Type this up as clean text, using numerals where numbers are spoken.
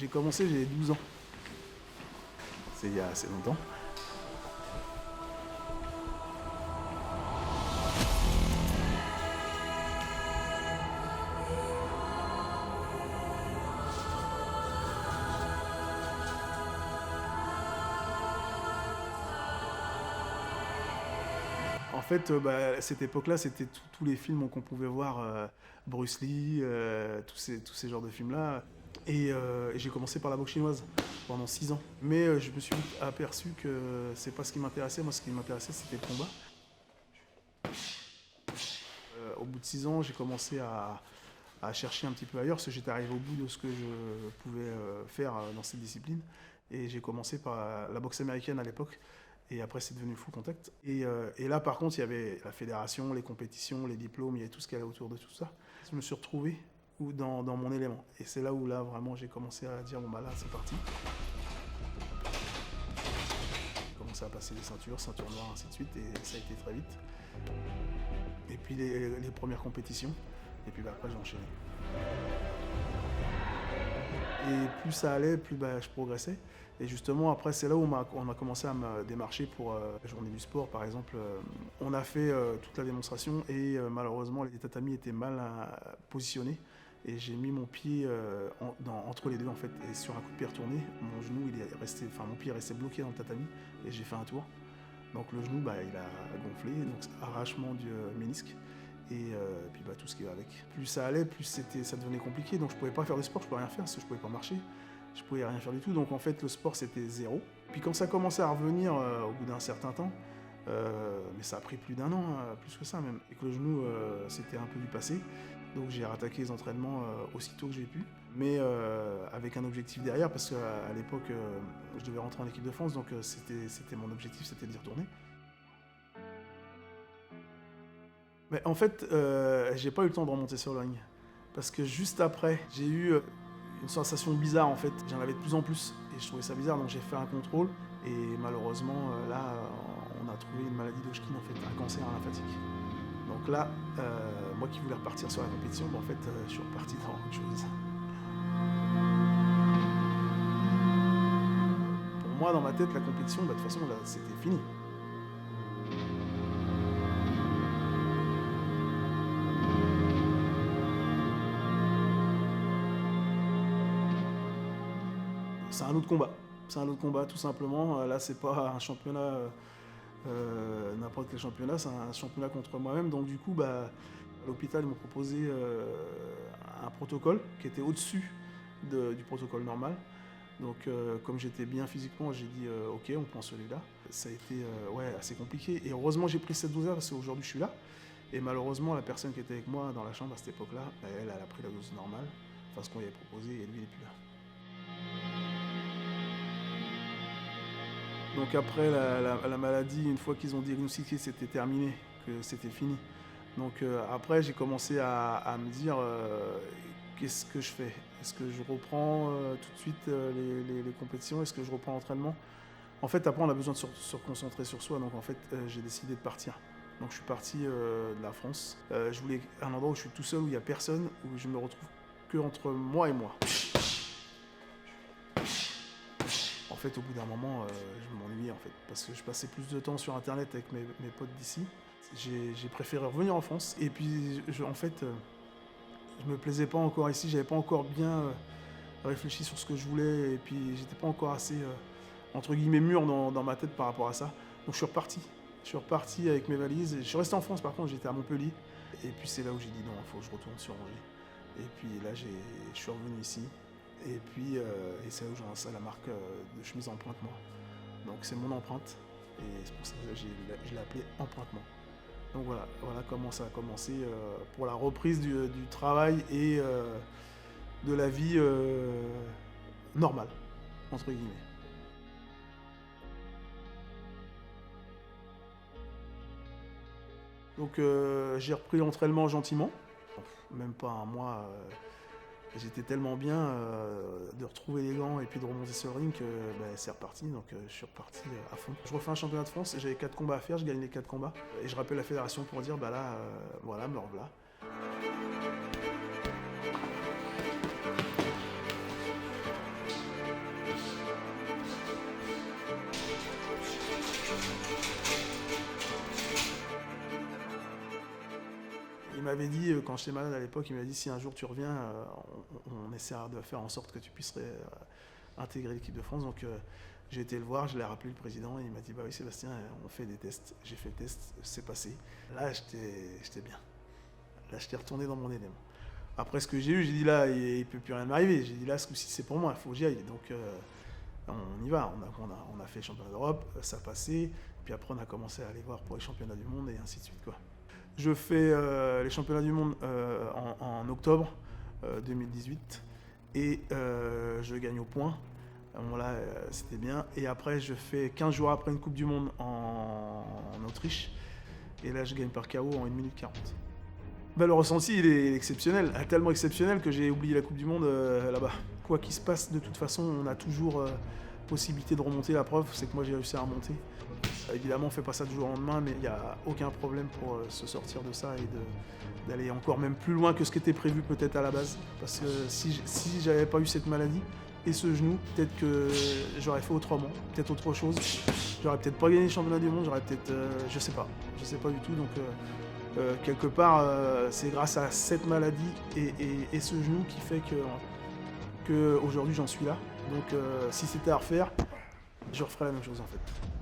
J'ai commencé, j'avais 12 ans. C'est il y a assez longtemps. En fait, à cette époque-là, c'était tous les films qu'on pouvait voir, Bruce Lee, tous ces genres de films-là. Et j'ai commencé par la boxe chinoise pendant 6 ans. Mais je me suis vite aperçu que c'est pas ce qui m'intéressait. Moi, ce qui m'intéressait, c'était le combat. Au bout de 6 ans, j'ai commencé à chercher un petit peu ailleurs, parce que j'étais arrivé au bout de ce que je pouvais faire dans cette discipline. Et j'ai commencé par la boxe américaine à l'époque. Et après, c'est devenu full contact. Et là, par contre, il y avait la fédération, les compétitions, les diplômes, il y avait tout ce qu'il y avait autour de tout ça. Je me suis retrouvé dans mon élément. Et c'est là où, là, vraiment, j'ai commencé à dire, bon, bah là, c'est parti. J'ai commencé à passer les ceintures, ceinture noire, ainsi de suite, et ça a été très vite. Et puis, les premières compétitions. Et puis, après, j'ai enchaîné. Et plus ça allait, plus je progressais. Et justement, après, c'est là où on a commencé à me démarcher pour la journée du sport, par exemple. On a fait toute la démonstration et malheureusement, les tatamis étaient mal positionnés. Et j'ai mis mon pied entre les deux, en fait. Et sur un coup de pied retourné, mon genou, mon pied est resté bloqué dans le tatami. Et j'ai fait un tour. Donc le genou, il a gonflé, donc arrachement du ménisque. Et puis tout ce qui va avec. Plus ça allait, plus ça devenait compliqué. Donc je pouvais pas faire de sport, je pouvais rien faire, parce que je pouvais pas marcher. Je pouvais rien faire du tout. Donc en fait, le sport, c'était zéro. Puis quand ça commençait à revenir au bout d'un certain temps, mais ça a pris plus d'1 an, plus que ça même, et que le genou, c'était un peu du passé. Donc j'ai rattaqué les entraînements aussitôt que j'ai pu, mais avec un objectif derrière, parce qu'à l'époque, je devais rentrer en équipe de France, donc c'était mon objectif, c'était d'y retourner. Mais en fait, j'ai pas eu le temps de remonter sur le ring. Parce que juste après, j'ai eu une sensation bizarre en fait. J'en avais de plus en plus et je trouvais ça bizarre, donc j'ai fait un contrôle. Et malheureusement, là, on a trouvé une maladie d'Hodgkin, en fait, un cancer lymphatique. Donc là, moi qui voulais repartir sur la compétition, en fait, je suis reparti dans autre chose. Pour moi, dans ma tête, la compétition, de toute façon, là, c'était fini. C'est un autre combat. C'est un autre combat, tout simplement. Là, c'est pas un championnat, n'importe quel championnat, c'est un championnat contre moi-même. Donc, du coup, à l'hôpital, ils m'ont proposé un protocole qui était au-dessus du protocole normal. Donc, comme j'étais bien physiquement, j'ai dit ok, on prend celui-là. Ça a été assez compliqué. Et heureusement, j'ai pris cette dose-là parce qu'aujourd'hui, je suis là. Et malheureusement, la personne qui était avec moi dans la chambre à cette époque-là, elle a pris la dose normale, enfin ce qu'on lui avait proposé, et lui, il n'est plus là. Donc après la maladie, une fois qu'ils ont diagnostiqué, c'était terminé, que c'était fini. Donc après, j'ai commencé à me dire qu'est-ce que je fais? Est-ce que je reprends tout de suite les compétitions? Est-ce que je reprends l'entraînement? En fait, après, on a besoin de se reconcentrer sur soi. Donc en fait, j'ai décidé de partir. Donc je suis parti de la France. Je voulais un endroit où je suis tout seul, où il n'y a personne, où je me retrouve que entre moi et moi. En fait, au bout d'un moment, je m'ennuyais en fait, parce que je passais plus de temps sur Internet avec mes potes d'ici. J'ai préféré revenir en France. Et puis, en fait, je me plaisais pas encore ici. J'avais pas encore bien réfléchi sur ce que je voulais. Et puis, j'étais pas encore assez, entre guillemets, mûr dans ma tête par rapport à ça. Donc, je suis reparti. Je suis reparti avec mes valises. Je suis resté en France, par contre, j'étais à Montpellier. Et puis, c'est là où j'ai dit non, il faut que je retourne sur Angers. Et puis là, je suis revenu ici. Et puis, c'est là où j'ai lancé la marque de chemise Empreinte-moi. Donc c'est mon empreinte, et c'est pour ça que je l'ai appelé Empreinte-moi. Donc voilà comment ça a commencé pour la reprise du travail et de la vie normale, entre guillemets. Donc j'ai repris l'entraînement gentiment, même pas un mois. J'étais tellement bien de retrouver les gants et puis de remonter sur le ring que c'est reparti, donc je suis reparti à fond. Je refais un championnat de France, j'avais 4 combats à faire, je gagne les 4 combats. Et je rappelle la fédération pour dire voilà, me revoilà. Il m'avait dit, quand j'étais malade à l'époque, il m'avait dit si un jour tu reviens, on essaiera de faire en sorte que tu puisses intégrer l'équipe de France. Donc j'ai été le voir, je l'ai rappelé le président et il m'a dit bah oui Sébastien, on fait des tests. J'ai fait le test, c'est passé. Là j'étais bien. Là j'étais retourné dans mon élément. Après ce que j'ai eu, j'ai dit là il ne peut plus rien m'arriver. J'ai dit là ce coup-ci c'est pour moi, il faut que j'y aille. Donc on y va, on a fait les championnats d'Europe, ça a passé. Puis après on a commencé à aller voir pour les championnats du monde et ainsi de suite quoi. Je fais les championnats du monde en octobre 2018 et je gagne au point. Bon, là, c'était bien. Et après, je fais 15 jours après une Coupe du Monde en Autriche. Et là, je gagne par KO en 1 minute 40. Ben, le ressenti, il est exceptionnel. Tellement exceptionnel que j'ai oublié la Coupe du Monde là-bas. Quoi qu'il se passe, de toute façon, on a toujours possibilité de remonter. La preuve, c'est que moi, j'ai réussi à remonter. Évidemment, on ne fait pas ça du jour au lendemain, mais il n'y a aucun problème pour se sortir de ça et d'aller encore même plus loin que ce qui était prévu peut-être à la base. Parce que si j'avais pas eu cette maladie et ce genou, peut-être que j'aurais fait autrement, peut-être autre chose. J'aurais peut-être pas gagné le championnat du monde, j'aurais peut-être... je sais pas du tout. Donc quelque part, c'est grâce à cette maladie et ce genou qui fait que aujourd'hui j'en suis là. Donc si c'était à refaire, je referais la même chose en fait.